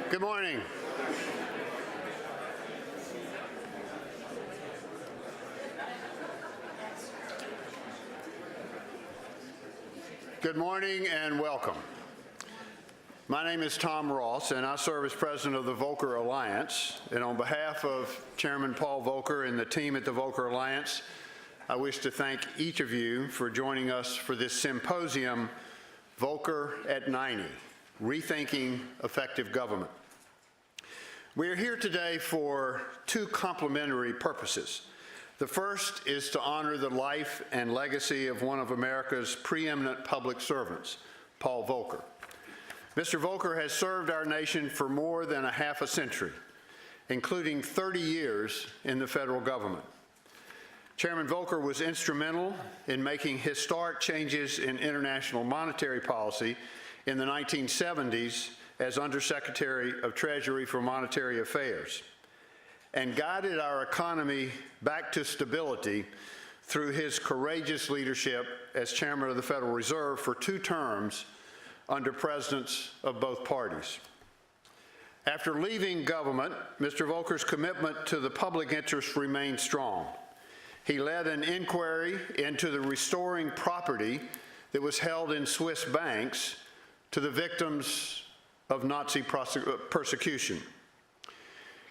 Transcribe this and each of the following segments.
Good morning. Good morning and welcome. My name is Tom Ross, and I serve as president of the Volcker Alliance. And on behalf of Chairman Paul Volcker and the team at the Volcker Alliance, I wish to thank each of you for joining us for this symposium, Volcker at 90, Rethinking Effective Government. We are here today for two complementary purposes. The first is to honor the life and legacy of one of America's preeminent public servants, Paul Volcker. Mr. Volcker has served our nation for more than a half a century, including 30 years in the federal government. Chairman Volcker was instrumental in making historic changes in international monetary policy in the 1970s as Undersecretary of Treasury for Monetary Affairs, and guided our economy back to stability through his courageous leadership as Chairman of the Federal Reserve for 2 terms under presidents of both parties. After leaving government, Mr. Volcker's commitment to the public interest remained strong. He led an inquiry into the restoring property that was held in Swiss banks to the victims of Nazi persecution.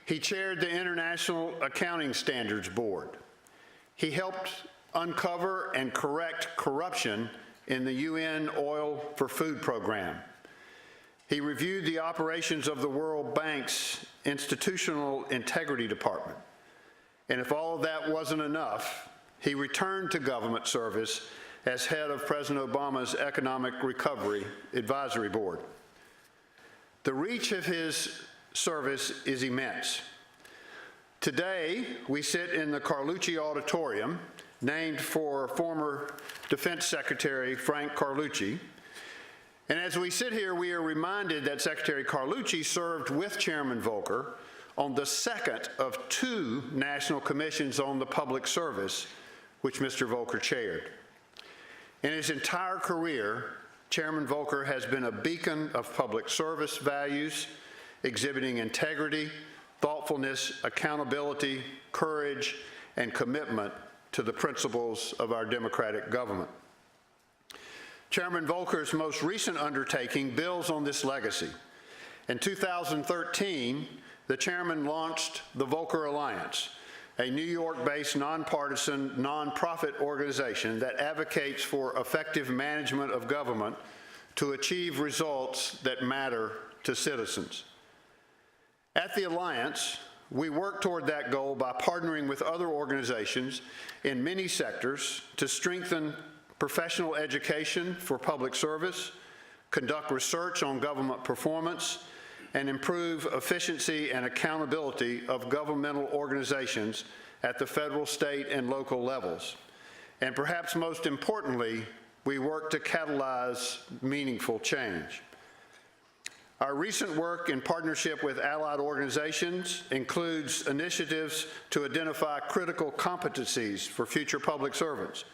He chaired the International Accounting Standards Board. He helped uncover and correct corruption in the UN Oil for Food program. He reviewed the operations of the World Bank's Institutional Integrity Department. And if all of that wasn't enough, he returned to government service as head of President Obama's Economic Recovery Advisory Board. The reach of his service is immense. Today, we sit in the Carlucci Auditorium, named for former Defense Secretary Frank Carlucci. And as we sit here, we are reminded that Secretary Carlucci served with Chairman Volcker on the second of 2 national commissions on the public service, which Mr. Volcker chaired. In his entire career, Chairman Volcker has been a beacon of public service values, exhibiting integrity, thoughtfulness, accountability, courage, and commitment to the principles of our democratic government. Chairman Volcker's most recent undertaking builds on this legacy. In 2013, the chairman launched the Volcker Alliance, a New York-based nonpartisan nonprofit organization that advocates for effective management of government to achieve results that matter to citizens. At the Alliance, we work toward that goal by partnering with other organizations in many sectors to strengthen professional education for public service, conduct research on government performance, and improve efficiency and accountability of governmental organizations at the federal, state, and local levels. And perhaps most importantly, we work to catalyze meaningful change. Our recent work in partnership with allied organizations includes initiatives to identify critical competencies for future public servants,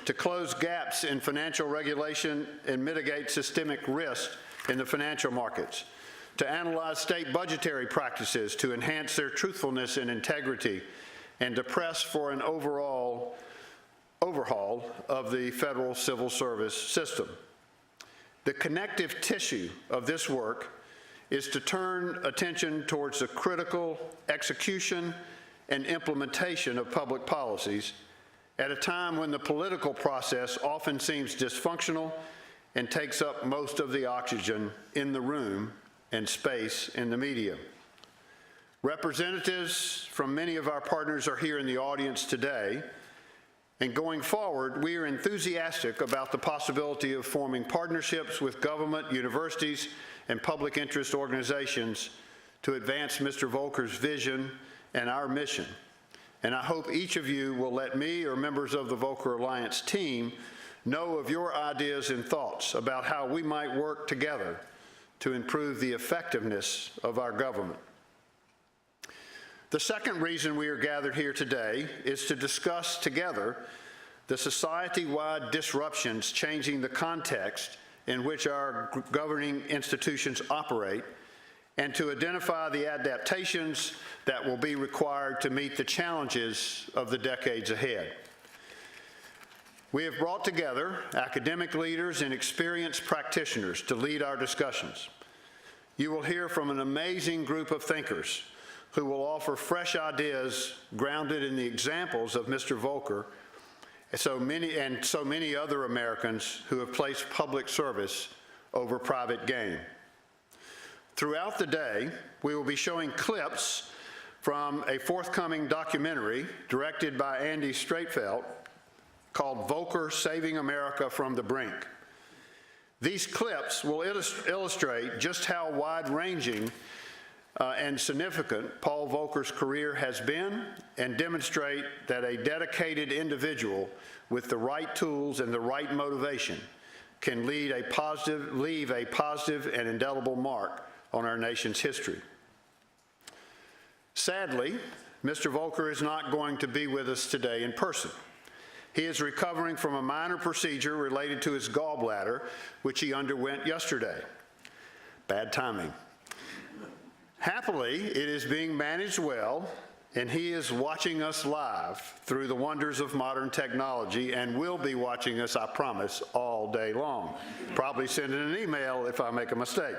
to close gaps in financial regulation and mitigate systemic risk in the financial markets, to analyze state budgetary practices to enhance their truthfulness and integrity, and to press for an overall overhaul of the federal civil service system. The connective tissue of this work is to turn attention towards the critical execution and implementation of public policies at a time when the political process often seems dysfunctional and takes up most of the oxygen in the room and space in the media. Representatives from many of our partners are here in the audience today, and going forward, we are enthusiastic about the possibility of forming partnerships with government, universities, and public interest organizations to advance Mr. Volcker's vision and our mission. And I hope each of you will let me or members of the Volcker Alliance team know of your ideas and thoughts about how we might work together to improve the effectiveness of our government. The second reason we are gathered here today is to discuss together the society-wide disruptions changing the context in which our governing institutions operate and to identify the adaptations that will be required to meet the challenges of the decades ahead. We have brought together academic leaders and experienced practitioners to lead our discussions. You will hear from an amazing group of thinkers who will offer fresh ideas grounded in the examples of Mr. Volcker and so many other Americans who have placed public service over private gain. Throughout the day, we will be showing clips from a forthcoming documentary directed by Andy Streitfeld called Volcker, Saving America from the Brink. These clips will illustrate just how wide-ranging and significant Paul Volcker's career has been and demonstrate that a dedicated individual with the right tools and the right motivation can leave a positive and indelible mark on our nation's history. Sadly, Mr. Volcker is not going to be with us today in person. He is recovering from a minor procedure related to his gallbladder, which he underwent yesterday. Bad timing. Happily, it is being managed well, and he is watching us live through the wonders of modern technology and will be watching us, I promise, all day long. Probably sending an email if I make a mistake.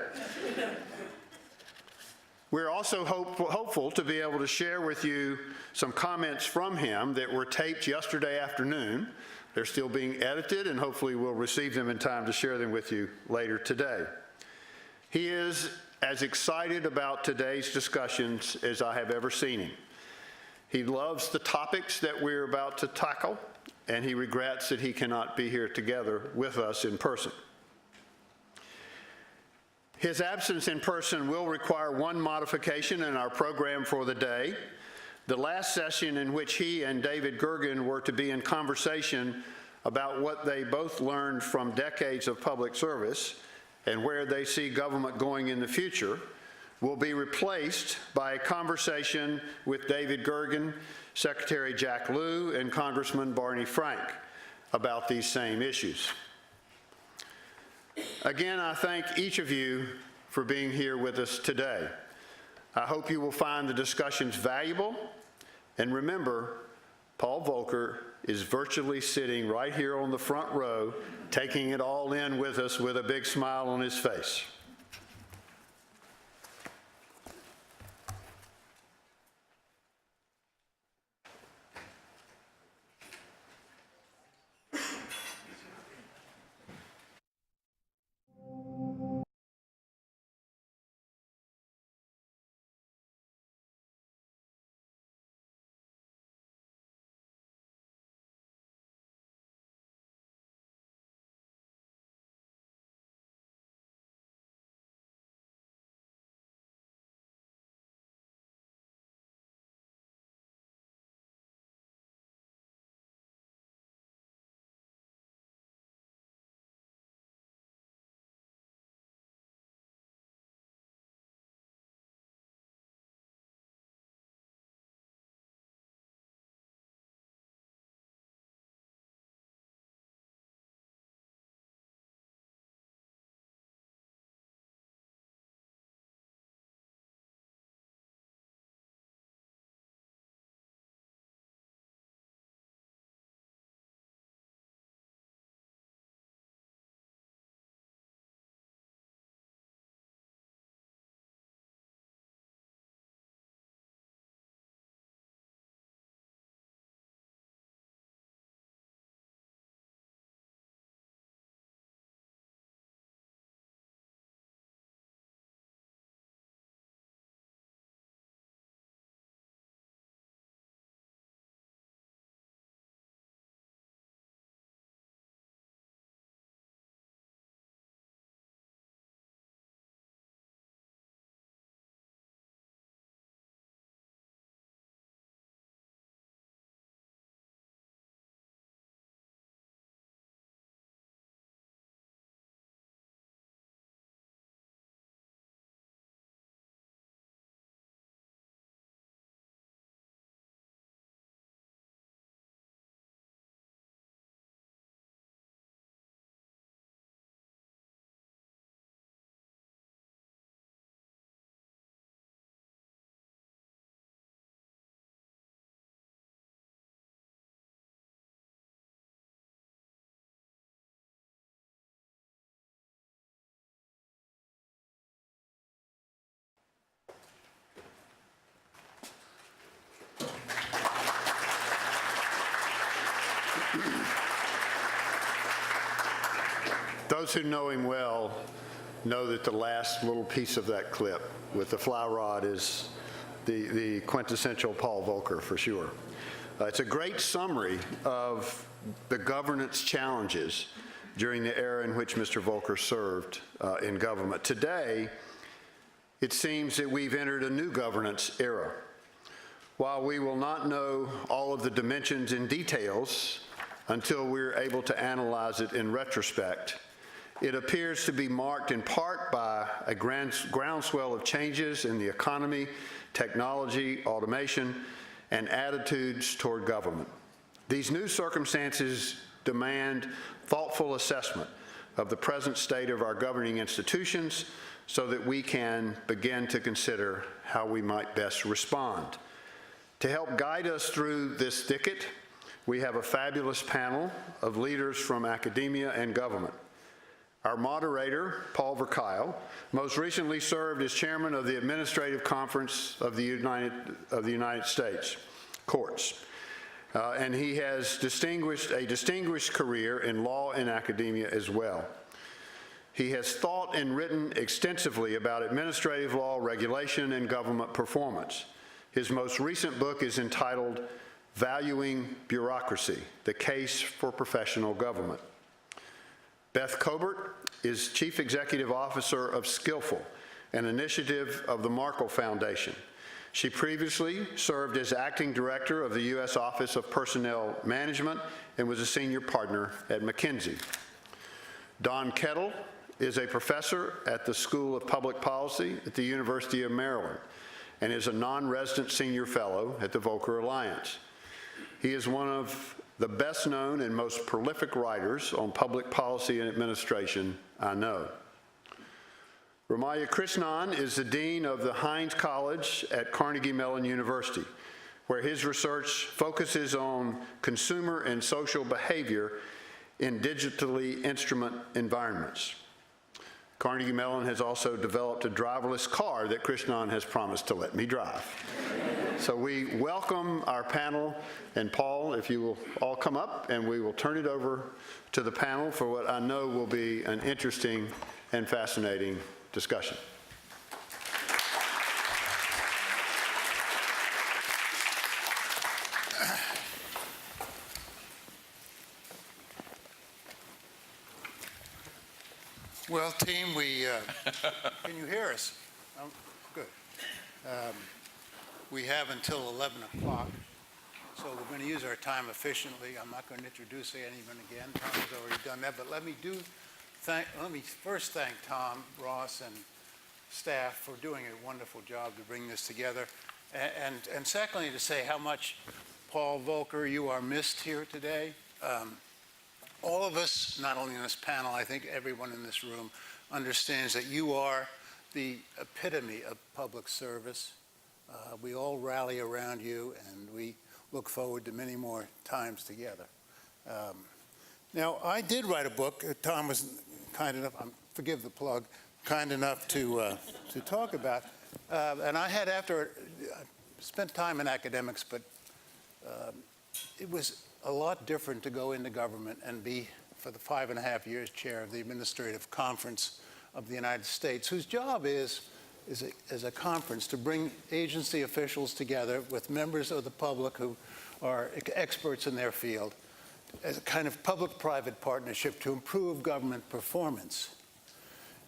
We're also hopeful to be able to share with you some comments from him that were taped yesterday afternoon. They're still being edited, and hopefully we'll receive them in time to share them with you later today. He is as excited about today's discussions as I have ever seen him. He loves the topics that we're about to tackle, and he regrets that he cannot be here together with us in person. His absence in person will require one modification in our program for the day. The last session in which he and David Gergen were to be in conversation about what they both learned from decades of public service and where they see government going in the future will be replaced by a conversation with David Gergen, Secretary Jack Lew, and Congressman Barney Frank about these same issues. Again, I thank each of you for being here with us today. I hope you will find the discussions valuable, and remember, Paul Volcker is virtually sitting right here on the front row, taking it all in with us with a big smile on his face. Those who know him well know that the last little piece of that clip with the fly rod is the quintessential Paul Volcker, for sure. It's a great summary of the governance challenges during the era in which Mr. Volcker served in government. Today, it seems that we've entered a new governance era. While we will not know all of the dimensions and details until we're able to analyze it in retrospect, it appears to be marked in part by a groundswell of changes in the economy, technology, automation, and attitudes toward government. These new circumstances demand thoughtful assessment of the present state of our governing institutions so that we can begin to consider how we might best respond. To help guide us through this thicket, we have a fabulous panel of leaders from academia and government. Our moderator, Paul Volcker, most recently served as chairman of the Administrative Conference of the United States Courts, and he has a distinguished career in law and academia as well. He has thought and written extensively about administrative law, regulation, and government performance. His most recent book is entitled Valuing Bureaucracy: The Case for Professional Government. Beth Cobert is Chief Executive Officer of Skillful, an initiative of the Markle Foundation. She previously served as Acting Director of the U.S. Office of Personnel Management and was a senior partner at McKinsey. Don Kettle is a professor at the School of Public Policy at the University of Maryland and is a non-resident senior fellow at the Volcker Alliance. He is one of the best known and most prolific writers on public policy and administration I know. Ramaya Krishnan is the Dean of the Heinz College at Carnegie Mellon University, where his research focuses on consumer and social behavior in digitally instrument environments. Carnegie Mellon has also developed a driverless car that Krishnan has promised to let me drive. So we welcome our panel, and Paul, if you will all come up, and we will turn it over to the panel for what I know will be an interesting and fascinating discussion. Well, team, can you hear us? Oh, good. We have until 11 o'clock, so we're going to use our time efficiently. I'm not going to introduce anyone again. Tom has already done that, but let me first thank Tom, Ross, and staff for doing a wonderful job to bring this together, and secondly, to say how much, Paul Volcker, you are missed here today. All of us, not only in this panel, I think everyone in this room understands that you are the epitome of public service. We all rally around you, and we look forward to many more times together. Now, I did write a book. Tom was kind enough, forgive the plug, kind enough to talk about. And I had, I spent time in academics, but it was a lot different to go into government and be, for the 5.5 years, chair of the Administrative Conference of the United States, whose job is a conference to bring agency officials together with members of the public who are experts in their field as a kind of public-private partnership to improve government performance.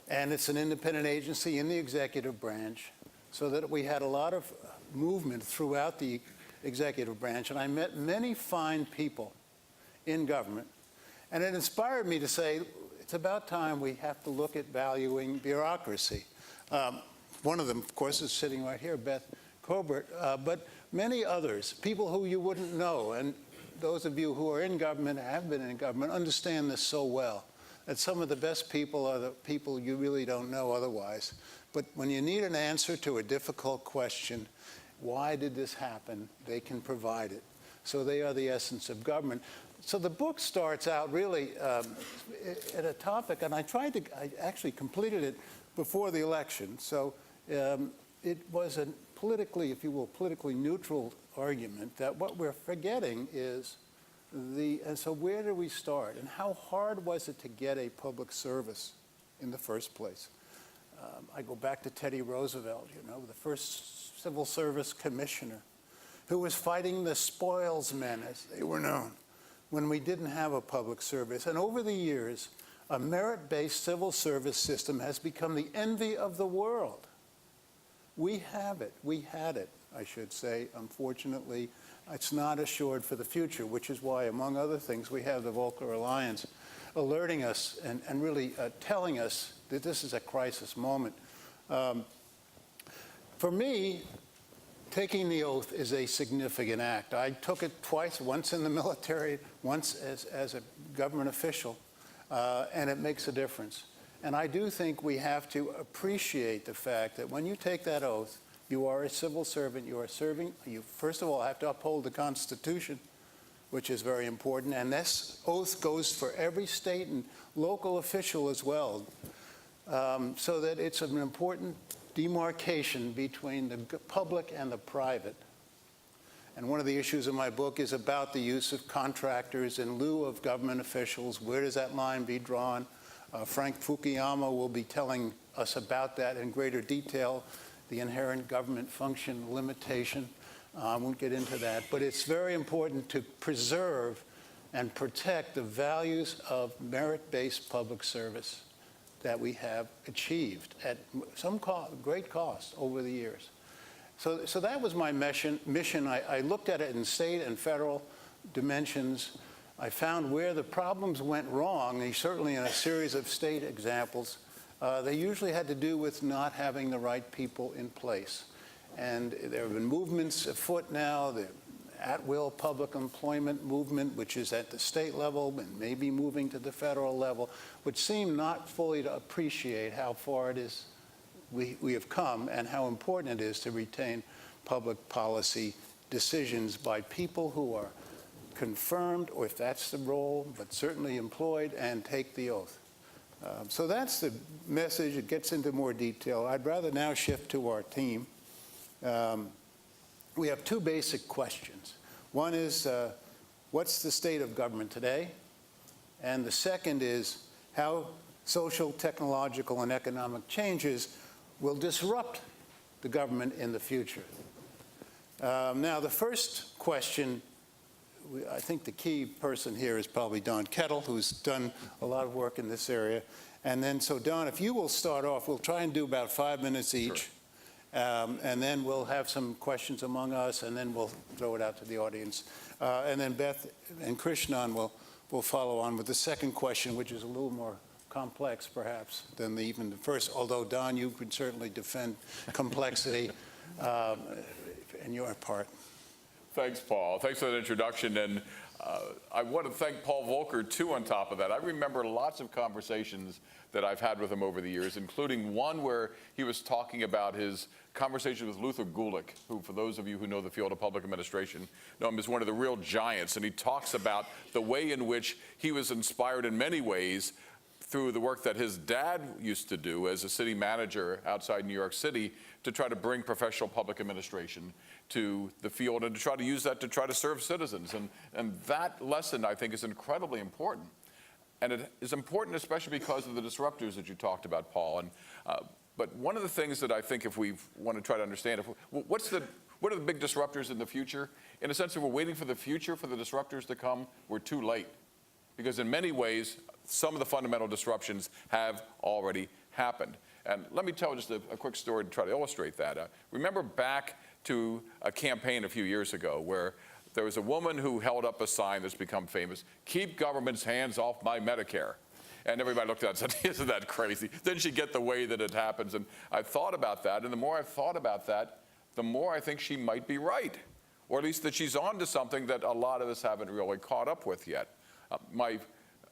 And it's an independent agency in the executive branch, so that we had a lot of movement throughout the executive branch, and I met many fine people in government, and it inspired me to say, it's about time we have to look at valuing bureaucracy. One of them, of course, is sitting right here, Beth Cobert, but many others, people who you wouldn't know, and those of you who are in government, have been in government, understand this so well, that some of the best people are the people you really don't know otherwise. But when you need an answer to a difficult question, why did this happen? They can provide it. So they are the essence of government. So the book starts out really at a topic, and I actually completed it before the election. So it was a politically, if you will, politically neutral argument that what we're forgetting is And so where do we start? And how hard was it to get a public service in the first place? I go back to Teddy Roosevelt, the first civil service commissioner, who was fighting the spoilsmen, as they were known, when we didn't have a public service. And over the years, a merit-based civil service system has become the envy of the world. We have it. We had it, I should say. Unfortunately, it's not assured for the future, which is why, among other things, we have the Volcker Alliance alerting us and really telling us that this is a crisis moment. For me, taking the oath is a significant act. I took it twice, once in the military, once as a government official, and it makes a difference. And I do think we have to appreciate the fact that when you take that oath, you are a civil servant, you first of all have to uphold the Constitution, which is very important, and this oath goes for every state and local official as well, so that it's an important demarcation between the public and the private. And one of the issues in my book is about the use of contractors in lieu of government officials. Where does that line be drawn? Frank Fukuyama will be telling us about that in greater detail, the inherent government function limitation. I won't get into that, but it's very important to preserve and protect the values of merit-based public service that we have achieved at some great cost over the years. So that was my mission. I looked at it in state and federal dimensions. I found where the problems went wrong, and certainly in a series of state examples, they usually had to do with not having the right people in place. And there have been movements afoot now, the at-will public employment movement, which is at the state level and maybe moving to the federal level, which seem not fully to appreciate how far it is we have come and how important it is to retain public policy decisions by people who are confirmed, or if that's the role, but certainly employed, and take the oath. So that's the message. It gets into more detail. I'd rather now shift to our team. We have two basic questions. One is, what's the state of government today? And the second is, how social, technological, and economic changes will disrupt the government in the future. Now, the first question, I think the key person here is probably Don Kettle, who's done a lot of work in this area. And then, so Don, if you will start off, we'll try and do about 5 minutes each. Sure. And then we'll have some questions among us, and then we'll throw it out to the audience. And then Beth and Krishnan will follow on with the second question, which is a little more complex, perhaps, than even the first, although, Don, you could certainly defend complexity in your part. Thanks, Paul. Thanks for that introduction. And I want to thank Paul Volcker, too, on top of that. I remember lots of conversations that I've had with him over the years, including one where he was talking about his conversation with Luther Gulick, who, for those of you who know the field of public administration, know him as one of the real giants. And he talks about the way in which he was inspired in many ways through the work that his dad used to do as a city manager outside New York City to try to bring professional public administration to the field and to try to use that to try to serve citizens. And that lesson, I think, is incredibly important. And it is important especially because of the disruptors that you talked about, Paul. But one of the things that I think, if we want to try to understand, what are the big disruptors in the future? In a sense, if we're waiting for the future, for the disruptors to come, we're too late. Because in many ways, some of the fundamental disruptions have already happened. And let me tell just a quick story to try to illustrate that. Remember back to a campaign a few years ago where there was a woman who held up a sign that's become famous, "Keep government's hands off my Medicare." And everybody looked at it and said, "Isn't that crazy?" Didn't she get the way that it happens? And I thought about that, and the more I've thought about that, the more I think she might be right, or at least that she's on to something that a lot of us haven't really caught up with yet.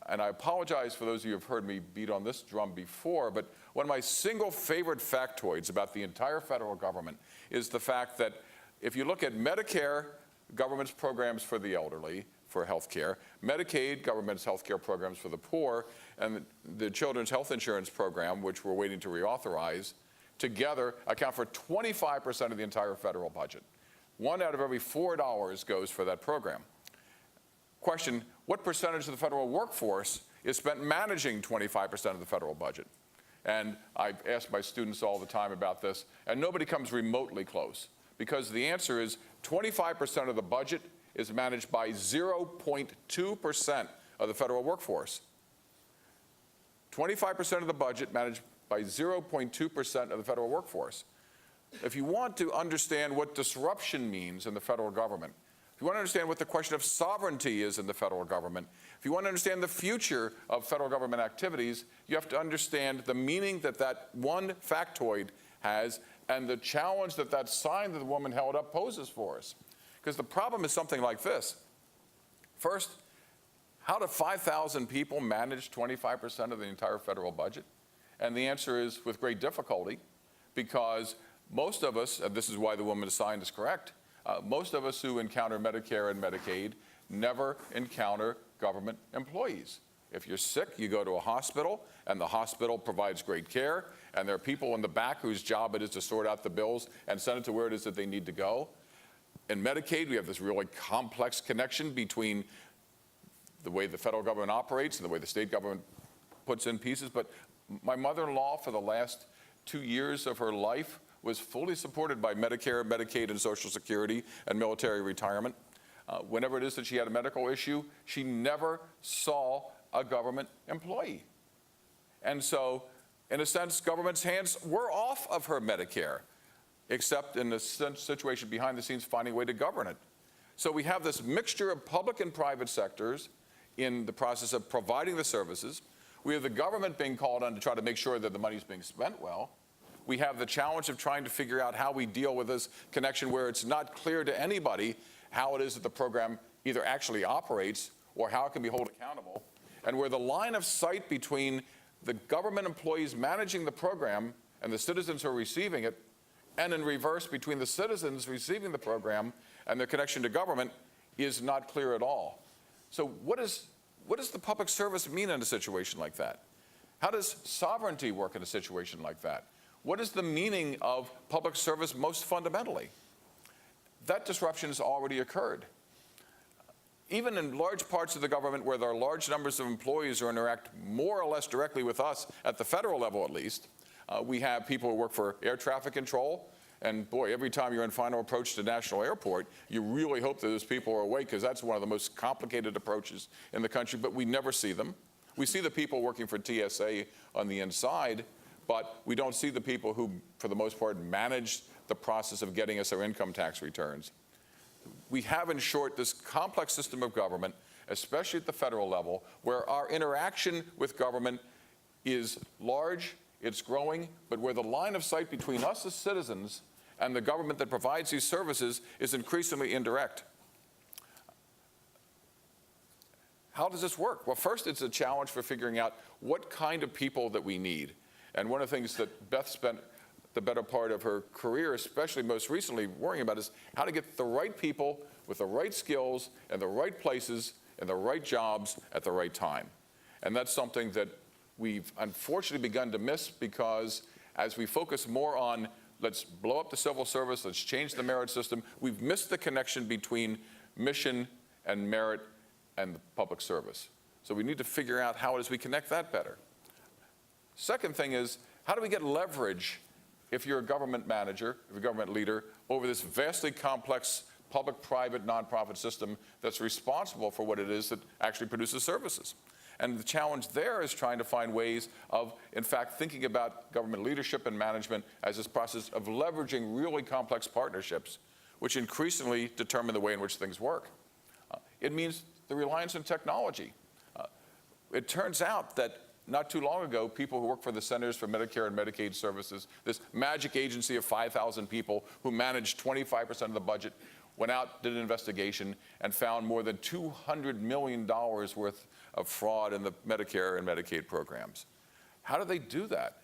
And I apologize for those of you who have heard me beat on this drum before, but one of my single favorite factoids about the entire federal government is the fact that if you look at Medicare, government's programs for the elderly, for health care, Medicaid, government's health care programs for the poor, and the Children's Health Insurance Program, which we're waiting to reauthorize, together account for 25% of the entire federal budget. $1 out of every $4 goes for that program. question, what percentage of the federal workforce is spent managing 25% of the federal budget? And I ask my students all the time about this, and nobody comes remotely close, because the answer is 25% of the budget is managed by 0.2% of the federal workforce. 25% of the budget managed by 0.2% of the federal workforce. If you want to understand what disruption means in the federal government, if you want to understand what the question of sovereignty is in the federal government, if you want to understand the future of federal government activities, you have to understand the meaning that that one factoid has and the challenge that that sign that the woman held up poses for us. Because the problem is something like this. First, how do 5,000 people manage 25% of the entire federal budget? And the answer is with great difficulty, because most of us, and this is why the woman's sign is correct, most of us who encounter Medicare and Medicaid never encounter government employees. If you're sick, you go to a hospital, and the hospital provides great care, and there are people in the back whose job it is to sort out the bills and send it to where it is that they need to go. In Medicaid, we have this really complex connection between the way the federal government operates and the way the state government puts in pieces. But my mother-in-law, for the last 2 years of her life, was fully supported by Medicare, Medicaid, and Social Security and military retirement. Whenever it is that she had a medical issue, she never saw a government employee. And so, in a sense, government's hands were off of her Medicare, except in the situation behind the scenes, finding a way to govern it. So we have this mixture of public and private sectors in the process of providing the services. We have the government being called on to try to make sure that the money is being spent well. We have the challenge of trying to figure out how we deal with this connection where it's not clear to anybody how it is that the program either actually operates or how it can be held accountable, and where the line of sight between the government employees managing the program and the citizens who are receiving it, and in reverse between the citizens receiving the program and their connection to government, is not clear at all. So what does the public service mean in a situation like that? How does sovereignty work in a situation like that? What is the meaning of public service most fundamentally? That disruption has already occurred. Even in large parts of the government where there are large numbers of employees who interact more or less directly with us, at the federal level at least, we have people who work for air traffic control. And boy, every time you're in final approach to National Airport, you really hope that those people are awake, because that's one of the most complicated approaches in the country, but we never see them. We see the people working for TSA on the inside, but we don't see the people who, for the most part, manage the process of getting us our income tax returns. We have, in short, this complex system of government, especially at the federal level, where our interaction with government is large, it's growing, but where the line of sight between us as citizens and the government that provides these services is increasingly indirect. How does this work? Well, first, it's a challenge for figuring out what kind of people that we need. And one of the things that Beth spent the better part of her career, especially most recently, worrying about is how to get the right people with the right skills and the right places and the right jobs at the right time. And that's something that we've unfortunately begun to miss, because as we focus more on let's blow up the civil service, let's change the merit system, we've missed the connection between mission and merit and the public service. So we need to figure out how it is we connect that better. Second thing is, how do we get leverage, if you're a government manager, if you're a government leader, over this vastly complex public-private nonprofit system that's responsible for what it is that actually produces services? And the challenge there is trying to find ways of, in fact, thinking about government leadership and management as this process of leveraging really complex partnerships, which increasingly determine the way in which things work. It means the reliance on technology. It turns out that not too long ago, people who work for the Centers for Medicare and Medicaid Services, this magic agency of 5,000 people who managed 25% of the budget, went out, did an investigation, and found more than $200 million worth of fraud in the Medicare and Medicaid programs. How did they do that?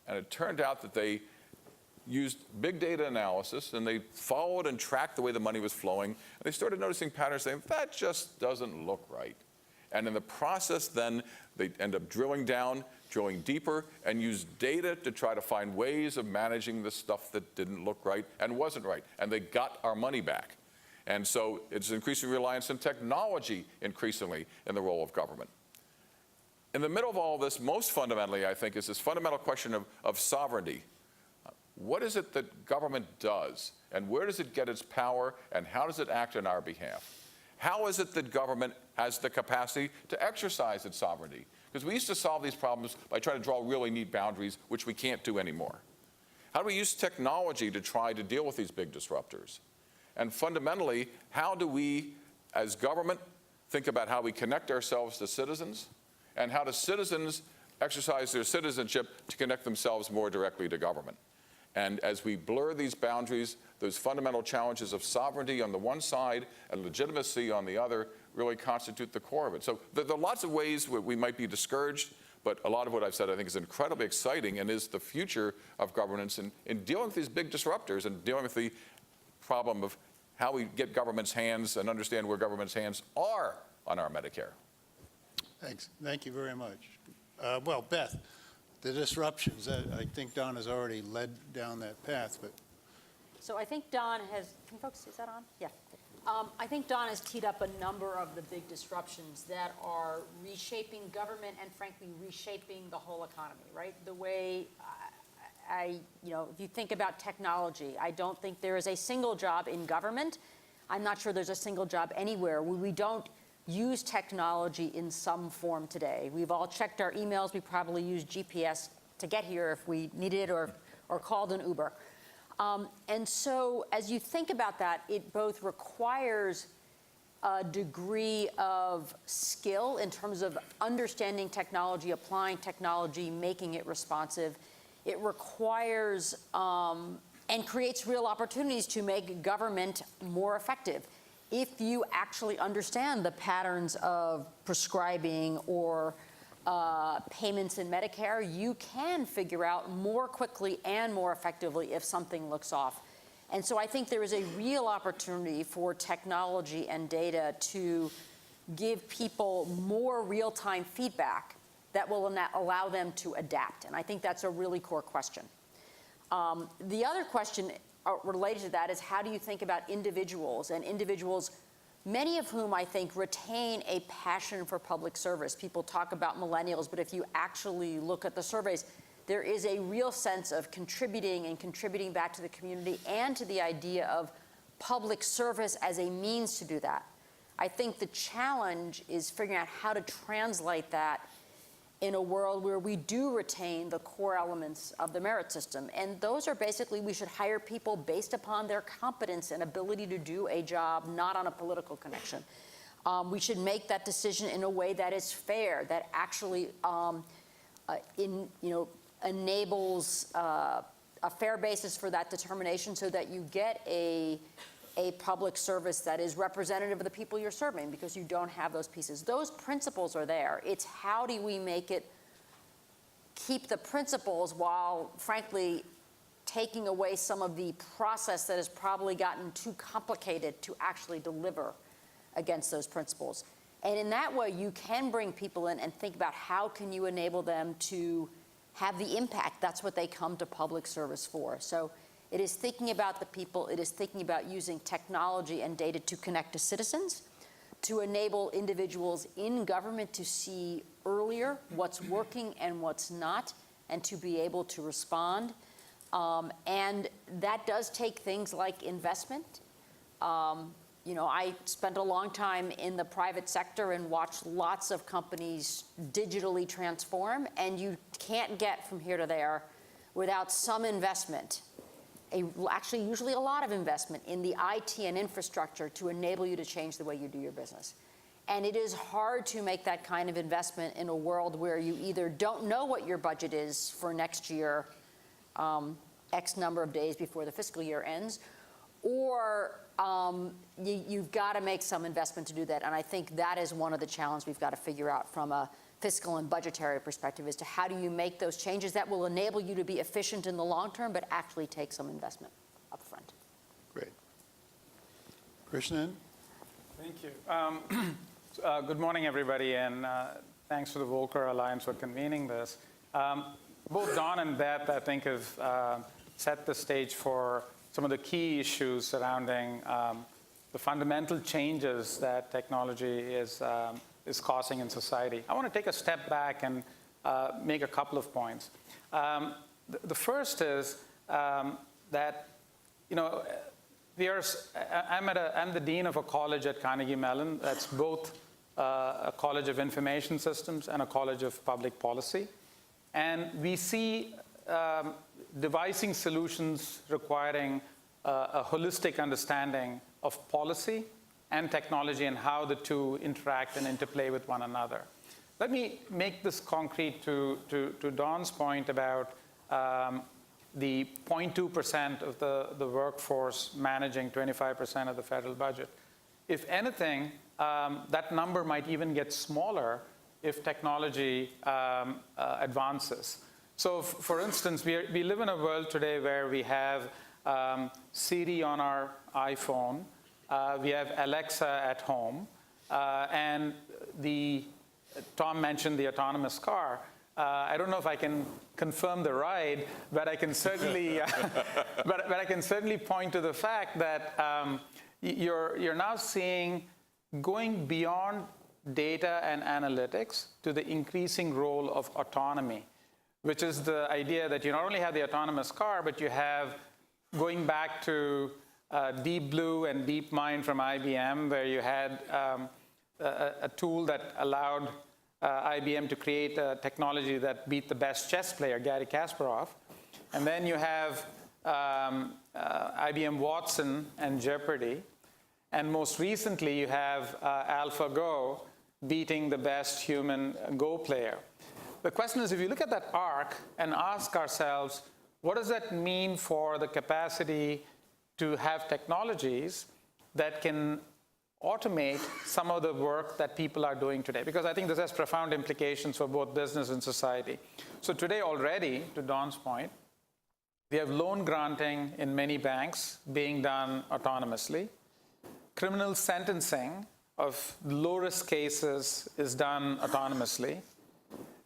And it turned out that they used big data analysis, and they followed and tracked the way the money was flowing, and they started noticing patterns saying, that just doesn't look right. And in the process, then, they end up drilling down, drilling deeper, and use data to try to find ways of managing the stuff that didn't look right and wasn't right. And they got our money back. And so it's increasing reliance on technology increasingly in the role of government. In the middle of all this, most fundamentally, I think, is this fundamental question of sovereignty. What is it that government does, and where does it get its power, and how does it act on our behalf? How is it that government has the capacity to exercise its sovereignty? Because we used to solve these problems by trying to draw really neat boundaries, which we can't do anymore. How do we use technology to try to deal with these big disruptors? And fundamentally, how do we, as government, think about how we connect ourselves to citizens, and how do citizens exercise their citizenship to connect themselves more directly to government? And as we blur these boundaries, those fundamental challenges of sovereignty on the one side and legitimacy on the other really constitute the core of it. So there are lots of ways where we might be discouraged, but a lot of what I've said I think is incredibly exciting and is the future of governance in dealing with these big disruptors and dealing with the problem of how we get government's hands and understand where government's hands are on our Medicare. Thanks. Thank you very much. Well, Beth, the disruptions, I think Don has already led down that path, but So I think Don has, can folks, is that on? Yeah. I think Don has teed up a number of the big disruptions that are reshaping government and frankly reshaping the whole economy, right? The way if you think about technology, I don't think there is a single job in government. I'm not sure there's a single job anywhere where we don't use technology in some form today. We've all checked our emails. We probably use GPS to get here if we needed it or called an Uber. And so as you think about that, it both requires a degree of skill in terms of understanding technology, applying technology, making it responsive. It requires and creates real opportunities to make government more effective. If you actually understand the patterns of prescribing or payments in Medicare, you can figure out more quickly and more effectively if something looks off. And so I think there is a real opportunity for technology and data to give people more real-time feedback that will allow them to adapt. And I think that's a really core question. The other question related to that is how do you think about individuals, and individuals, many of whom I think retain a passion for public service. People talk about millennials, but if you actually look at the surveys, there is a real sense of contributing and contributing back to the community and to the idea of public service as a means to do that. I think the challenge is figuring out how to translate that in a world where we do retain the core elements of the merit system. And those are basically, we should hire people based upon their competence and ability to do a job, not on a political connection. We should make that decision in a way that is fair, that actually enables a fair basis for that determination so that you get a public service that is representative of the people you're serving, because you don't have those pieces. Those principles are there. It's how do we make it keep the principles while, frankly, taking away some of the process that has probably gotten too complicated to actually deliver against those principles. And in that way, you can bring people in and think about how can you enable them to have the impact. That's what they come to public service for. So it is thinking about the people. It is thinking about using technology and data to connect to citizens, to enable individuals in government to see earlier what's working and what's not, and to be able to respond. And that does take things like investment. I spent a long time in the private sector and watched lots of companies digitally transform, and you can't get from here to there without some investment. Actually, usually a lot of investment in the IT and infrastructure to enable you to change the way you do your business. And it is hard to make that kind of investment in a world where you either don't know what your budget is for next year, X number of days before the fiscal year ends, or you've got to make some investment to do that. And I think that is one of the challenges we've got to figure out from a fiscal and budgetary perspective, as to how do you make those changes that will enable you to be efficient in the long term, but actually take some investment up front. great. Krishnan? Thank you. Good morning, everybody, and thanks to the Volcker Alliance for convening this. Both Don and Beth, I think, have set the stage for some of the key issues surrounding the fundamental changes that technology is causing in society. I want to take a step back and make a couple of points. The first is that, I'm the dean of a college at Carnegie Mellon that's both a college of information systems and a college of public policy. And we see devising solutions requiring a holistic understanding of policy and technology and how the two interact and interplay with one another. Let me make this concrete to Don's point about the 0.2% of the workforce managing 25% of the federal budget. If anything, that number might even get smaller if technology advances. So for instance, we live in a world today where we have Siri on our iPhone, we have Alexa at home, and Tom mentioned the autonomous car. I don't know if I can confirm the ride, but I can certainly, but I can certainly point to the fact that you're now seeing going beyond data and analytics to the increasing role of autonomy, which is the idea that you not only have the autonomous car, but you have, going back to Deep Blue and DeepMind from IBM, where you had a tool that allowed IBM to create a technology that beat the best chess player, Garry Kasparov. And then you have IBM Watson and Jeopardy. And most recently, you have AlphaGo beating the best human Go player. The question is, if you look at that arc and ask ourselves, what does that mean for the capacity to have technologies that can automate some of the work that people are doing today? Because I think this has profound implications for both business and society. So today already, to Don's point, we have loan granting in many banks being done autonomously. Criminal sentencing of low-risk cases is done autonomously.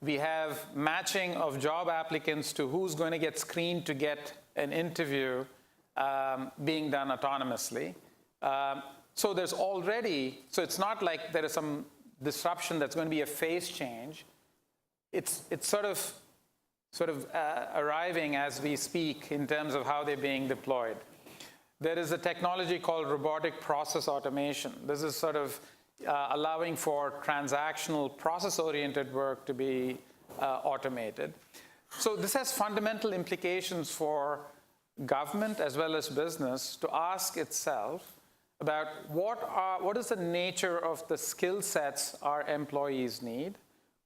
We have matching of job applicants to who's going to get screened to get an interview being done autonomously. So there's already, so it's not like there is some disruption that's going to be a phase change. It's sort of arriving as we speak in terms of how they're being deployed. There is a technology called robotic process automation. This is sort of allowing for transactional, process-oriented work to be automated. So this has fundamental implications for government as well as business to ask itself about what is the nature of the skill sets our employees need?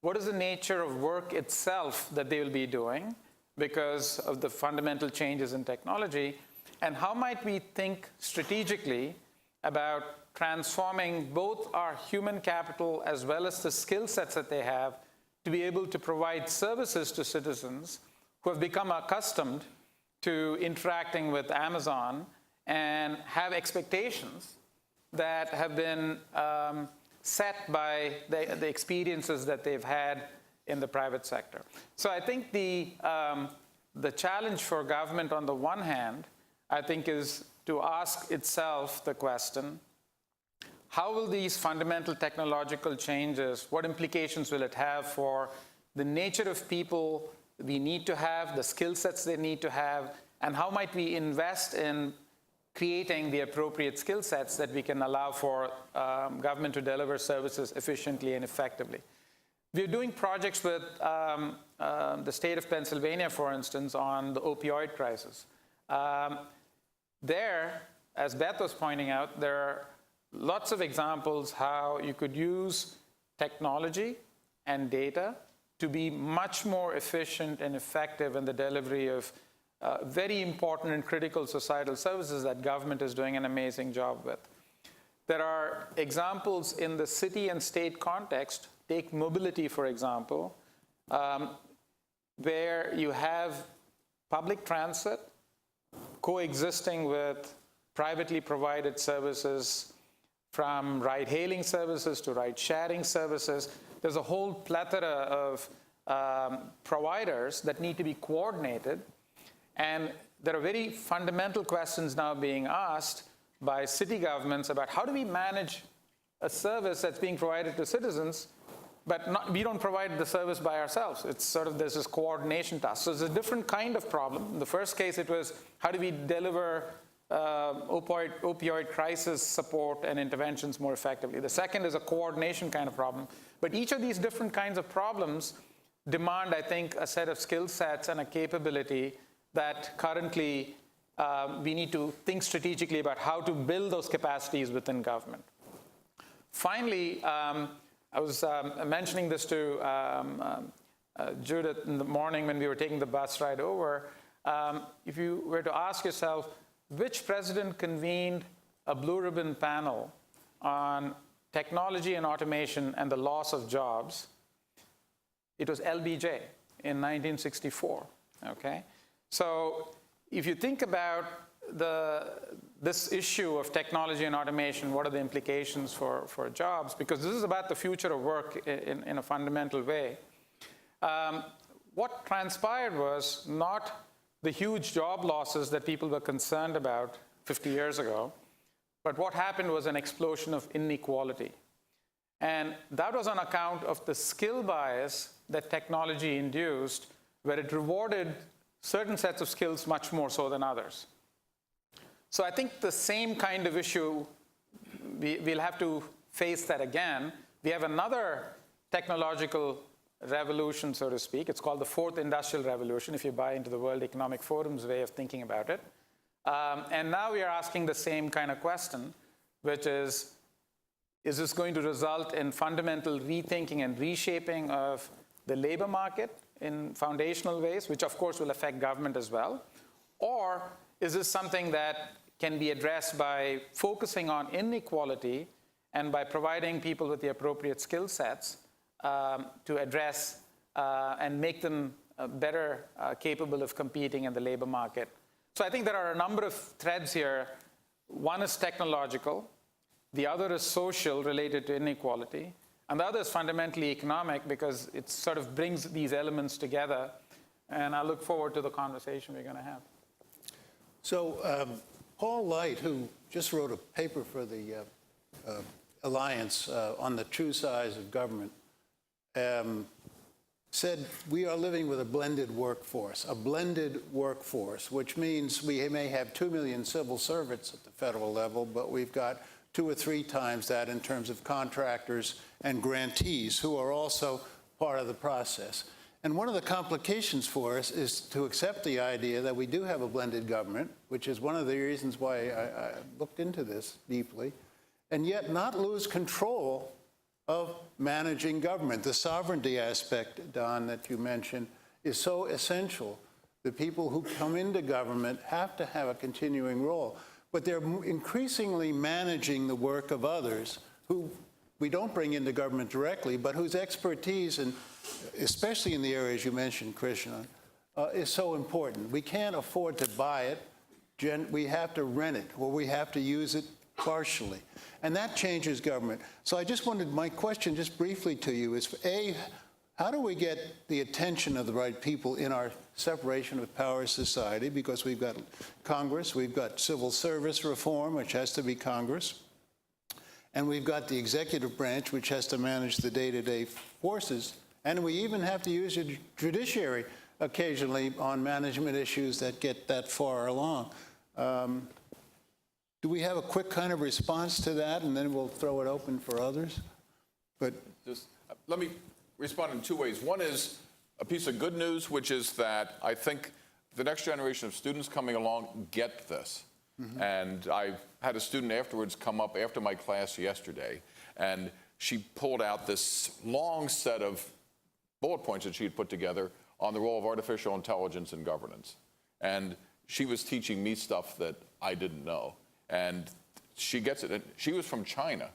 What is the nature of work itself that they will be doing because of the fundamental changes in technology? And how might we think strategically about transforming both our human capital as well as the skill sets that they have to be able to provide services to citizens who have become accustomed to interacting with Amazon and have expectations that have been set by the experiences that they've had in the private sector. So I think the challenge for government on the one hand, I think, is to ask itself the question, how will these fundamental technological changes, what implications will it have for the nature of people we need to have, the skill sets they need to have, and how might we invest in creating the appropriate skill sets that we can allow for government to deliver services efficiently and effectively. We're doing projects with the state of Pennsylvania, for instance, on the opioid crisis. There, as Beth was pointing out, there are lots of examples how you could use technology and data to be much more efficient and effective in the delivery of very important and critical societal services that government is doing an amazing job with. There are examples in the city and state context, take mobility, for example, where you have public transit coexisting with privately provided services, from ride-hailing services to ride-sharing services. There's a whole plethora of providers that need to be coordinated. And there are very fundamental questions now being asked. by city governments about how do we manage a service that's being provided to citizens, but we don't provide the service by ourselves. It's sort of, there's this coordination task. So it's a different kind of problem. In the first case, it was how do we deliver opioid crisis support and interventions more effectively. The second is a coordination kind of problem. But each of these different kinds of problems demand, I think, a set of skill sets and a capability that currently we need to think strategically about how to build those capacities within government. Finally, I was mentioning this to Judith in the morning when we were taking the bus ride over. If you were to ask yourself, which president convened a blue ribbon panel on technology and automation and the loss of jobs? It was LBJ in 1964, okay? So if you think about this issue of technology and automation, what are the implications for jobs? Because this is about the future of work in a fundamental way. What transpired was not the huge job losses that people were concerned about 50 years ago, but what happened was an explosion of inequality. And that was on account of the skill bias that technology induced, where it rewarded certain sets of skills much more so than others. So I think the same kind of issue, we'll have to face that again. We have another technological revolution, so to speak. It's called the Fourth Industrial Revolution, if you buy into the World Economic Forum's way of thinking about it. And now we are asking the same kind of question, which is this going to result in fundamental rethinking and reshaping of the labor market in foundational ways, which of course will affect government as well? Or is this something that can be addressed by focusing on inequality and by providing people with the appropriate skill sets to address and make them better capable of competing in the labor market? So I think there are a number of threads here. One is technological, the other is social, related to inequality, and the other is fundamentally economic because it sort of brings these elements together. And I look forward to the conversation we're going to have. So Paul Light, who just wrote a paper for the Alliance on the true size of government, said we are living with a blended workforce, which means we may have 2 million civil servants at the federal level, but we've got 2 or 3 times that in terms of contractors and grantees who are also part of the process. And one of the complications for us is to accept the idea that we do have a blended government, which is one of the reasons why I looked into this deeply, and yet not lose control of managing government. The sovereignty aspect, Don, that you mentioned, is so essential. The people who come into government have to have a continuing role, but they're increasingly managing the work of others who we don't bring into government directly, but whose expertise, and especially in the areas you mentioned, Krishna, is so important. We can't afford to buy it. We have to rent it, or we have to use it partially. And that changes government. So I just wanted, my question just briefly to you is, A, how do we get the attention of the right people in our separation of powers society? Because we've got Congress, we've got civil service reform, which has to be Congress, and we've got the executive branch, which has to manage the day-to-day forces, and we even have to use the judiciary occasionally on management issues that get that far along. Do we have a quick kind of response to that, and then we'll throw it open for others? But Just let me respond in 2 ways. One is a piece of good news, which is that I think the next generation of students coming along get this. Mm-hmm. And I had a student afterwards come up after my class yesterday, and she pulled out this long set of bullet points that she had put together on the role of artificial intelligence in governance. And she was teaching me stuff that I didn't know. And she gets it. And she was from China,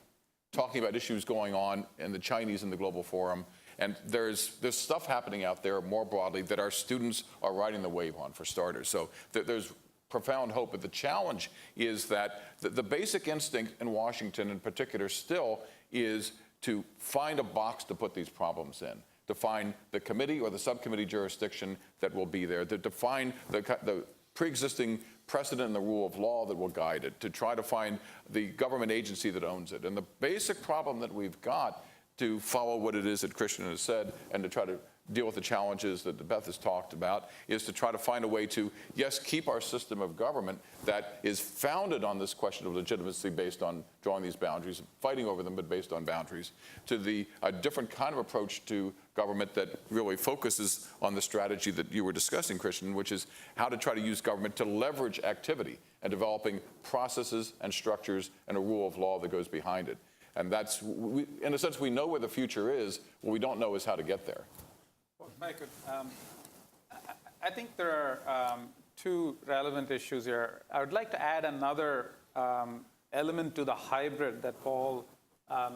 talking about issues going on in the Chinese in the Global Forum. And there's stuff happening out there more broadly that our students are riding the wave on, for starters. So there's profound hope. But the challenge is that the basic instinct in Washington in particular still is to find a box to put these problems in, to find the committee or the subcommittee jurisdiction that will be there, to define the pre-existing precedent and the rule of law that will guide it, to try to find the government agency that owns it. And the basic problem that we've got, to follow what it is that Christian has said and to try to deal with the challenges that Beth has talked about, is to try to find a way to, yes, keep our system of government that is founded on this question of legitimacy based on drawing these boundaries, fighting over them, but based on boundaries, to a different kind of approach to government that really focuses on the strategy that you were discussing, Christian, which is how to try to use government to leverage activity and developing processes and structures and a rule of law that goes behind it. And that's, in a sense, we know where the future is. What we don't know is how to get there. Well, I think there are two relevant issues here. I would like to add another element to the hybrid that Paul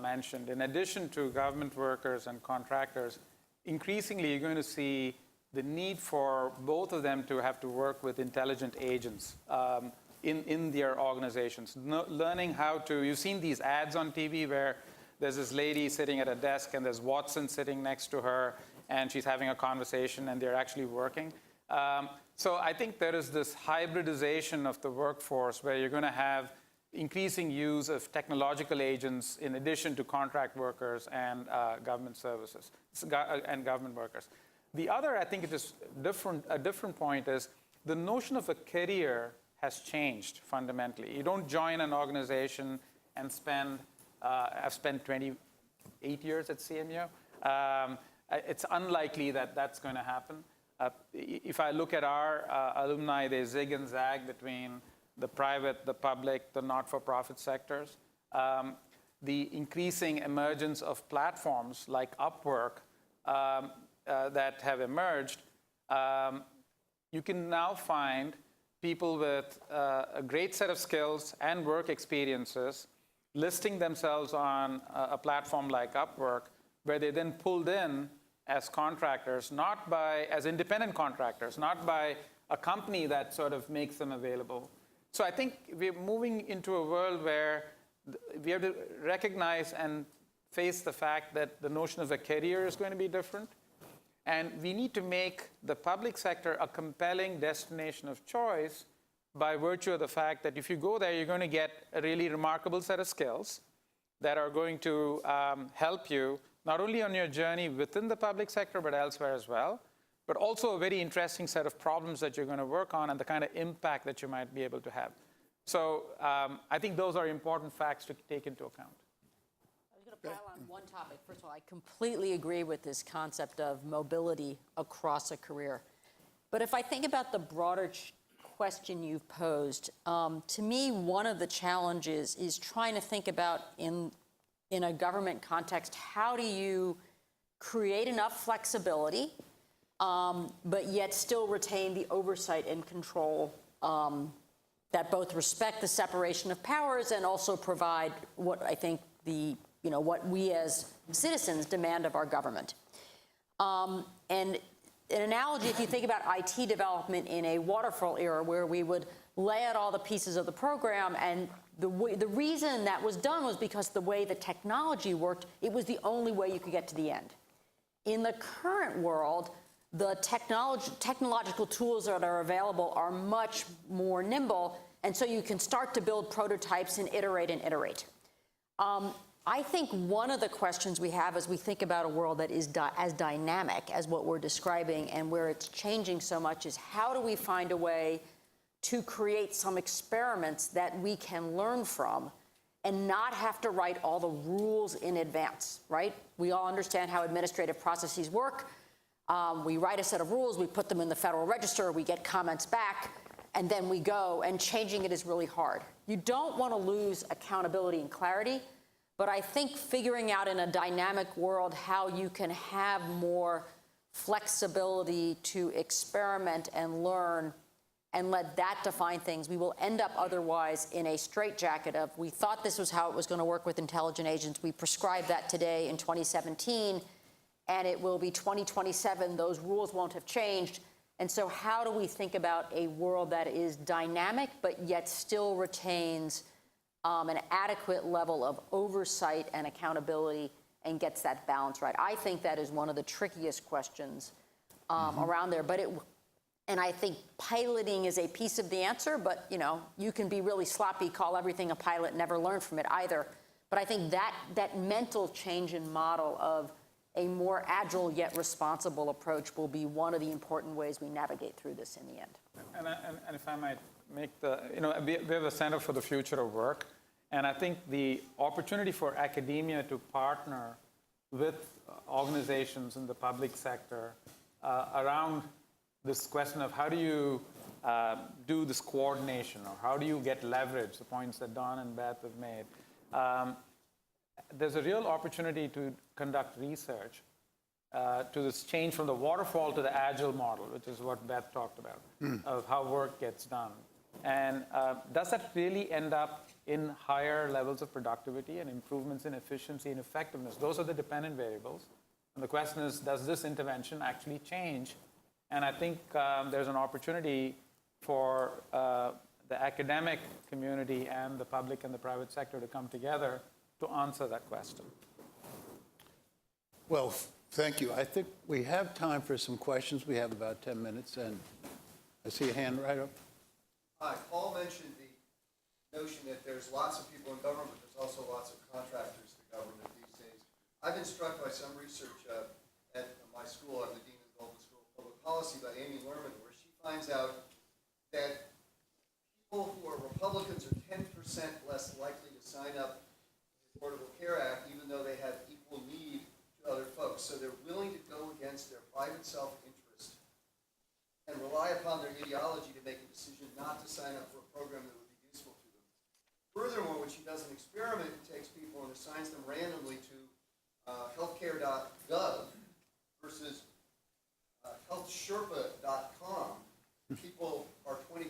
mentioned. In addition to government workers and contractors, increasingly you're going to see the need for both of them to have to work with intelligent agents in their organizations, learning how to, you've seen these ads on TV where there's this lady sitting at a desk and there's Watson sitting next to her and she's having a conversation and they're actually working. So I think there is this hybridization of the workforce where you're going to have increasing use of technological agents in addition to contract workers and government services and government workers. The other, I think it is a different point is the notion of a career has changed fundamentally. You don't join an organization and I've spent 28 years at CMU. It's unlikely that that's going to happen. If I look at our alumni, they zig and zag between the private, the public, the not-for-profit sectors. The increasing emergence of platforms like Upwork that have emerged, you can now find people with a great set of skills and work experiences listing themselves on a platform like Upwork, where they're then pulled in as contractors, as independent contractors, not by a company that sort of makes them available. So I think we're moving into a world where we have to recognize and face the fact that the notion of a career is going to be different. And we need to make the public sector a compelling destination of choice by virtue of the fact that if you go there, you're going to get a really remarkable set of skills that are going to help you not only on your journey within the public sector, but elsewhere as well, but also a very interesting set of problems that you're going to work on and the kind of impact that you might be able to have. So I think those are important facts to take into account. I was going to pile on one topic. First of all, I completely agree with this concept of mobility across a career. But if I think about the broader question you've posed, to me, one of the challenges is trying to think about in a government context, how do you create enough flexibility, but yet still retain the oversight and control that both respect the separation of powers and also provide what I think what we as citizens demand of our government. And an analogy, if you think about IT development in a waterfall era where we would lay out all the pieces of the program, and the reason that was done was because the way the technology worked, it was the only way you could get to the end. In the current world, the technological tools that are available are much more nimble, and so you can start to build prototypes and iterate and iterate. I think one of the questions we have as we think about a world that is as dynamic as what we're describing and where it's changing so much is how do we find a way to create some experiments that we can learn from and not have to write all the rules in advance, right? We all understand how administrative processes work. We write a set of rules, we put them in the Federal Register, we get comments back, and then we go, and changing it is really hard. You don't want to lose accountability and clarity, but I think figuring out in a dynamic world how you can have more flexibility to experiment and learn and let that define things. We will end up otherwise in a straitjacket of, we thought this was how it was going to work with intelligent agents. We prescribed that today in 2017, and it will be 2027. Those rules won't have changed. And so how do we think about a world that is dynamic but yet still retains an adequate level of oversight and accountability and gets that balance right? I think that is one of the trickiest questions around there. But And I think piloting is a piece of the answer, but you can be really sloppy, call everything a pilot, never learn from it either. But I think that mental change in model of a more agile yet responsible approach will be one of the important ways we navigate through this in the end. And if I might make we have a Center for the Future of Work, and I think the opportunity for academia to partner with organizations in the public sector around this question of how do you do this coordination, or how do you get leverage, the points that Don and Beth have made. There's a real opportunity to conduct research to this change from the waterfall to the agile model, which is what Beth talked about, of how work gets done. And does that really end up in higher levels of productivity and improvements in efficiency and effectiveness? Those are the dependent variables. And the question is, does this intervention actually change? And I think there's an opportunity for the academic community and the public and the private sector to come together to answer that question. Well, thank you. I think we have time for some questions. We have about 10 minutes, and I see a hand right up. Hi, Paul mentioned the notion that there's lots of people in government, but there's also lots of contractors to government these days. I've been struck by some research at my school. I'm the dean of the Volcker School of Public Policy by Amy Lerman, where she finds out that people who are Republicans are 10% less likely to sign up for the Affordable Care Act, even though they have equal need to other folks. So they're willing to go against their private self-interest and rely upon their ideology to make a decision not to sign up for a program that would be useful to them. Furthermore, when she does an experiment and takes people and assigns them randomly to healthcare.gov versus healthsherpa.com, people are 20%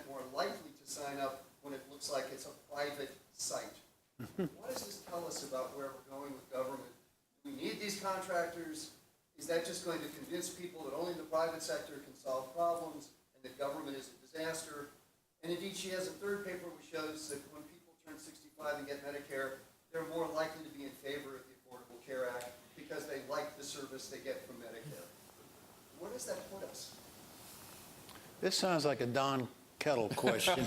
more likely to sign up when it looks like it's a private site. What does this tell us about where we're going with government? Do we need these contractors? Is that just going to convince people that only the private sector can solve problems and that government is a disaster? And indeed, she has a third paper which shows that when people turn 65 and get Medicare, they're more likely to be in favor of the Affordable Care Act because they like the service they get from Medicare. Where does that put us? This sounds like a Don Kettle question.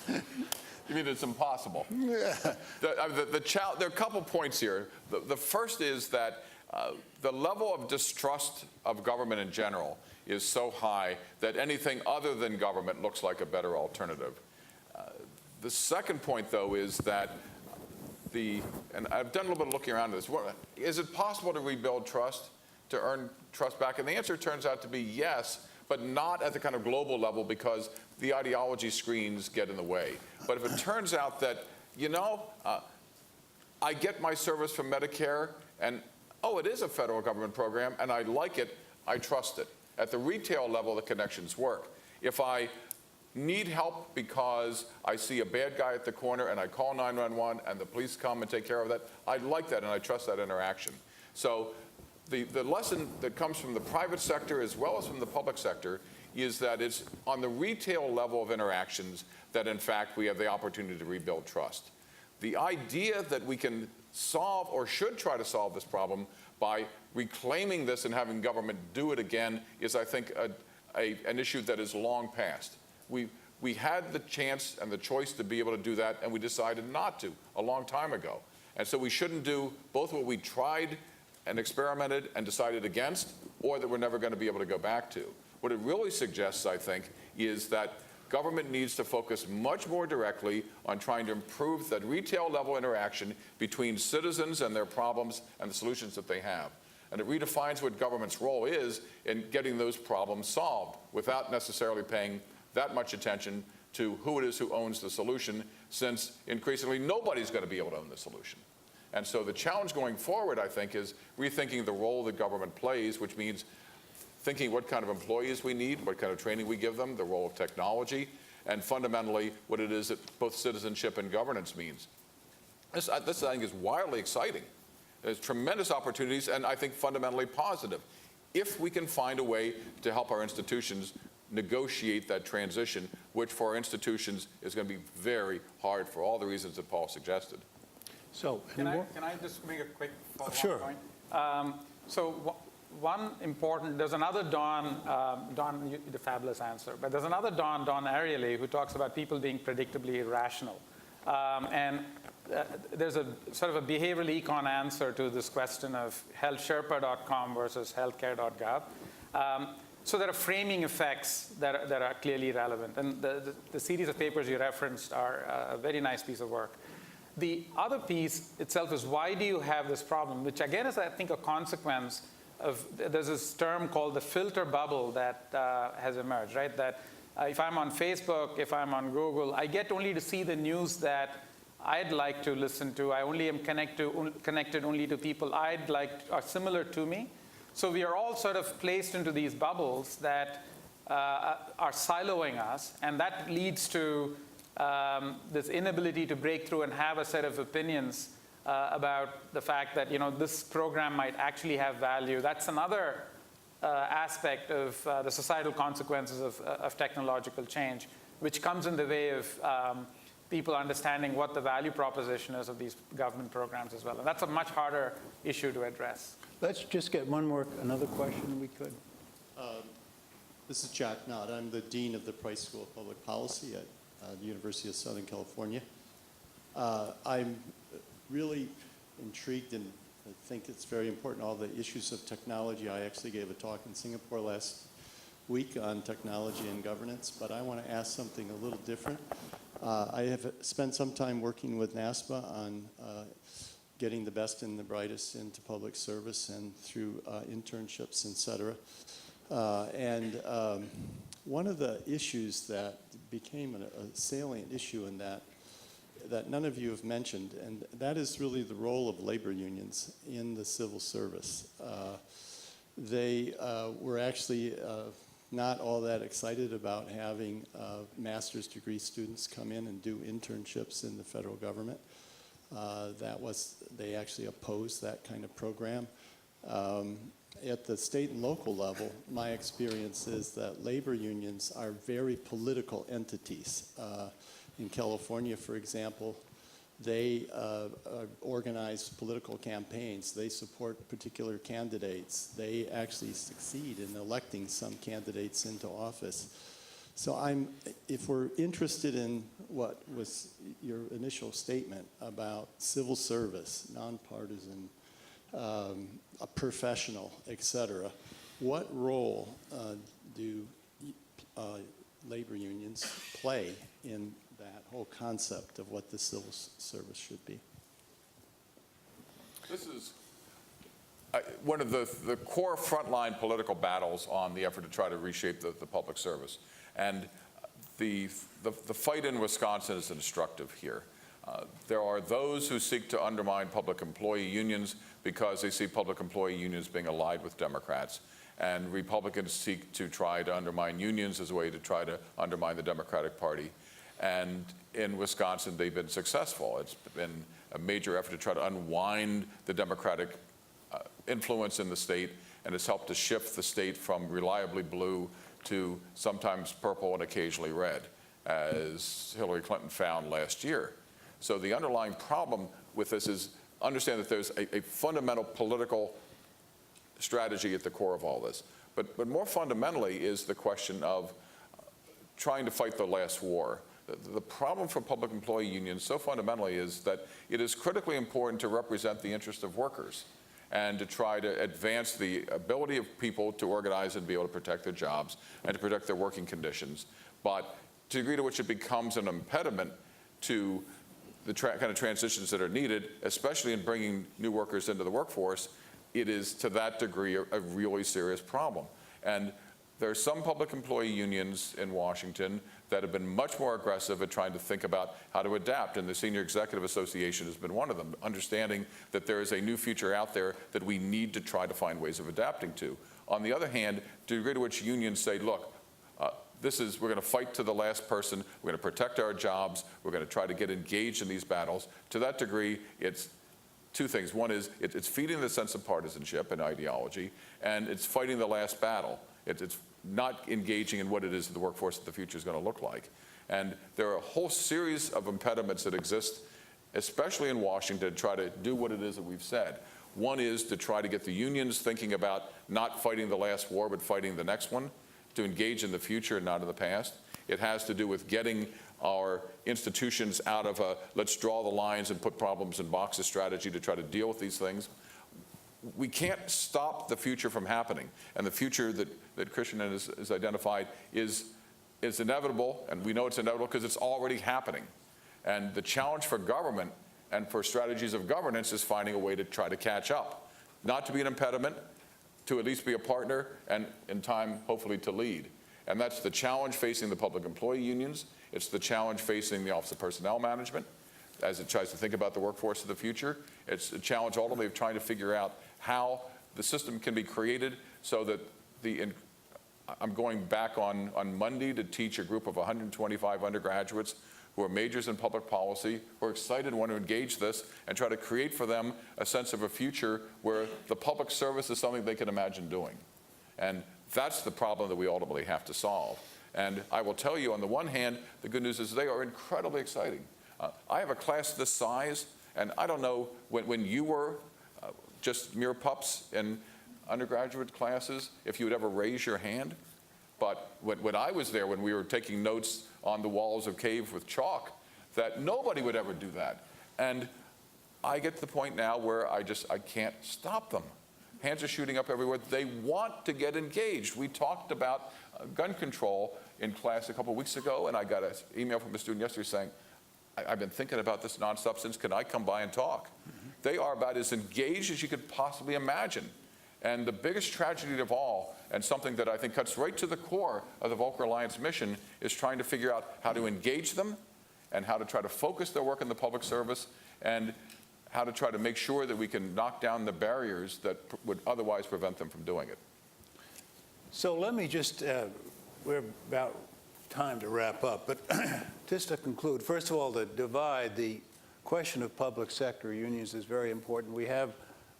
You mean it's impossible? Yeah. There are a couple points here. The first is that the level of distrust of government in general is so high that anything other than government looks like a better alternative. The second point, though, is that and I've done a little bit of looking around this. Is it possible to rebuild trust, to earn trust back? And the answer turns out to be yes, but not at the kind of global level because the ideology screens get in the way. But if it turns out that, I get my service from Medicare and, it is a federal government program and I like it, I trust it. At the retail level, the connections work. If I need help because I see a bad guy at the corner and I call 911 and the police come and take care of that, I like that and I trust that interaction. So the lesson that comes from the private sector as well as from the public sector is that it's on the retail level of interactions that, in fact, we have the opportunity to rebuild trust. The idea that we can solve or should try to solve this problem by reclaiming this and having government do it again is, I think, an issue that is long past. We had the chance and the choice to be able to do that, and we decided not to a long time ago. And so we shouldn't do both what we tried and experimented and decided against, or that we're never going to be able to go back to. What it really suggests, I think, is that government needs to focus much more directly on trying to improve that retail level interaction between citizens and their problems and the solutions that they have. And it redefines what government's role is in getting those problems solved without necessarily paying that much attention to who it is who owns the solution, since increasingly nobody's going to be able to own the solution. And so the challenge going forward, I think, is rethinking the role that government plays, which means thinking what kind of employees we need, what kind of training we give them, the role of technology, and fundamentally what it is that both citizenship and governance means. This I think, is wildly exciting. There's tremendous opportunities, and I think fundamentally positive, if we can find a way to help our institutions negotiate that transition, which for our institutions is going to be very hard for all the reasons that Paul suggested. So, Can I just make a quick follow-up Sure. point? So one important, there's another Don, you did a fabulous answer, but there's another Don Ariely, who talks about people being predictably irrational. There's a sort of a behavioral econ answer to this question of healthsherpa.com versus healthcare.gov. So there are framing effects that are clearly relevant. And the series of papers you referenced are a very nice piece of work. The other piece itself is, why do you have this problem? Which again is, I think, a consequence of, there's this term called the filter bubble that has emerged, right? That if I'm on Facebook, if I'm on Google, I get only to see the news that I'd like to listen to. I only am connected only to people I'd like, are similar to me. So we are all sort of placed into these bubbles that are siloing us, and that leads to this inability to break through and have a set of opinions about the fact that, you know, this program might actually have value. That's another aspect of the societal consequences of technological change, which comes in the way of people understanding what the value proposition is of these government programs as well. And that's a much harder issue to address. Let's just get another question we could. This is Jack Knott. I'm the Dean of the Price School of Public Policy at the University of Southern California. I'm really intrigued and I think it's very important, all the issues of technology. I actually gave a talk in Singapore last week on technology and governance, but I want to ask something a little different. I have spent some time working with NASPA on getting the best and the brightest into public service and through internships, et cetera. One of the issues that became a salient issue in that none of you have mentioned, and that is really the role of labor unions in the civil service. They were actually not all that excited about having master's degree students come in and do internships in the federal government. They actually opposed that kind of program. At the state and local level, my experience is that labor unions are very political entities. In California, for example, they organize political campaigns. They support particular candidates. They actually succeed in electing some candidates into office. So if we're interested in what was your initial statement about civil service, nonpartisan, a professional, et cetera, what role do labor unions play in that whole concept of what the civil service should be? This is one of the core frontline political battles on the effort to try to reshape the public service. And the fight in Wisconsin is instructive here. There are those who seek to undermine public employee unions because they see public employee unions being allied with Democrats. And Republicans seek to try to undermine unions as a way to try to undermine the Democratic Party. And in Wisconsin, they've been successful. It's been a major effort to try to unwind the Democratic influence in the state, and it's helped to shift the state from reliably blue to sometimes purple and occasionally red, as Hillary Clinton found last year. So the underlying problem with this is understand that there's a fundamental political strategy at the core of all this. But more fundamentally is the question of trying to fight the last war. The problem for public employee unions so fundamentally is that it is critically important to represent the interest of workers and to try to advance the ability of people to organize and be able to protect their jobs and to protect their working conditions. But to the degree to which it becomes an impediment to the kind of transitions that are needed, especially in bringing new workers into the workforce, it is to that degree a really serious problem. And there are some public employee unions in Washington that have been much more aggressive at trying to think about how to adapt, and the Senior Executive Association has been one of them, understanding that there is a new future out there that we need to try to find ways of adapting to. On the other hand, to the degree to which unions say, look, we're going to fight to the last person, we're going to protect our jobs, we're going to try to get engaged in these battles, to that degree, it's two things. One is it's feeding the sense of partisanship and ideology, and it's fighting the last battle. It's not engaging in what it is that the workforce of the future is going to look like. And there are a whole series of impediments that exist, especially in Washington, to try to do what it is that we've said. One is to try to get the unions thinking about not fighting the last war, but fighting the next one, to engage in the future and not in the past. It has to do with getting our institutions out of a let's draw the lines and put problems in boxes strategy to try to deal with these things. We can't stop the future from happening. And the future that Christian has identified is inevitable, and we know it's inevitable because it's already happening. And the challenge for government and for strategies of governance is finding a way to try to catch up, not to be an impediment, to at least be a partner, and in time, hopefully, to lead. And that's the challenge facing the public employee unions. It's the challenge facing the Office of Personnel Management as it tries to think about the workforce of the future. It's a challenge ultimately of trying to figure out how the system can be created so that I'm going back on Monday to teach a group of 125 undergraduates who are majors in public policy, who are excited and want to engage this and try to create for them a sense of a future where the public service is something they can imagine doing. And that's the problem that we ultimately have to solve. And I will tell you, on the one hand, the good news is they are incredibly exciting. I have a class this size, and I don't know when you were just mere pups in undergraduate classes, if you would ever raise your hand. But when I was there, when we were taking notes on the walls of cave with chalk, that nobody would ever do that. And I get to the point now where I can't stop them. Hands are shooting up everywhere. They want to get engaged. We talked about gun control in class a couple weeks ago, and I got an email from a student yesterday saying, I've been thinking about this nonstop since, can I come by and talk? They are about as engaged as you could possibly imagine. And the biggest tragedy of all, and something that I think cuts right to the core of the Volcker Alliance mission, is trying to figure out how to engage them and how to try to focus their work in the public service and how to try to make sure that we can knock down the barriers that would otherwise prevent them from doing it. So let me just, we're about time to wrap up, but just to conclude, first of all, the question of public sector unions is very important. We have,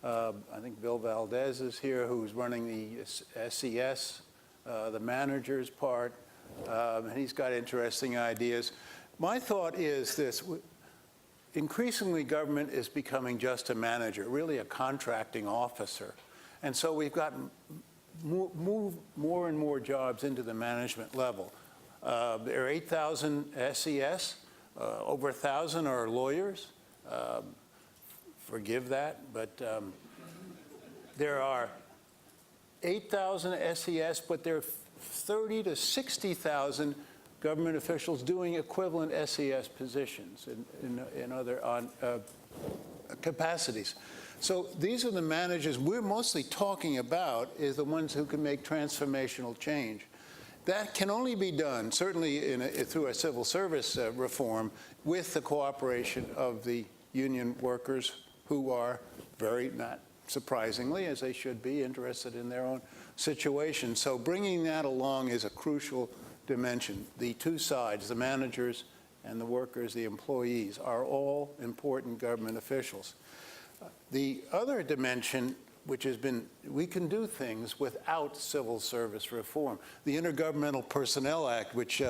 I think Bill Valdez is here, who's running the SES, the manager's part, and he's got interesting ideas. My thought is this: increasingly government is becoming just a manager, really a contracting officer. And so we've got move more and more jobs into the management level. There are 8,000 SES, over 1,000 are lawyers. Forgive that, but there are 8,000 SES, but there are 30 to 60,000 government officials doing equivalent SES positions in other capacities. So these are the managers we're mostly talking about, is the ones who can make transformational change. That can only be done, certainly through a civil service reform, with the cooperation of the union workers, who are very, not surprisingly, as they should be, interested in their own situation. So bringing that along is a crucial dimension. The two sides, the managers and the workers, the employees, are all important government officials. The other dimension, which has been, we can do things without civil service reform. The Intergovernmental Personnel Act, which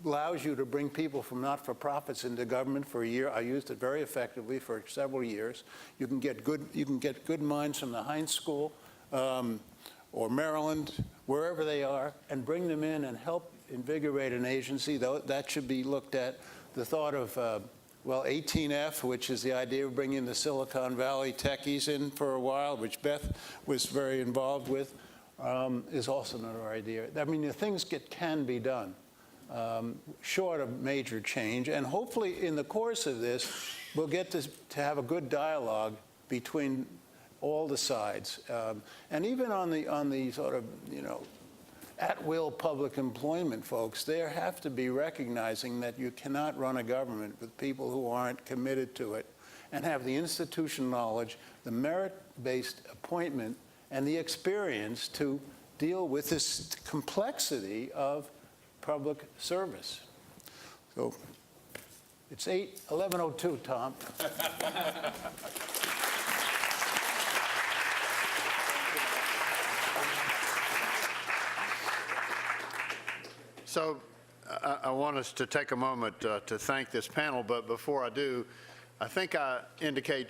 allows you to bring people from not-for-profits into government for a year. I used it very effectively for several years. You can get good minds from the Heinz School or Maryland, wherever they are, and bring them in and help invigorate an agency. That should be looked at. The thought of, well, 18F, which is the idea of bringing the Silicon Valley techies in for a while, which Beth was very involved with, is also another idea. I mean, the things can be done. Short of major change, and hopefully in the course of this, we'll get to have a good dialogue between all the sides, and even on the sort of, at-will public employment folks. There have to be recognizing that you cannot run a government with people who aren't committed to it, and have the institutional knowledge, the merit-based appointment, and the experience to deal with this complexity of public service. So it's 11:02, Tom. So I want us to take a moment to thank this panel, but before I do, I think I indicate to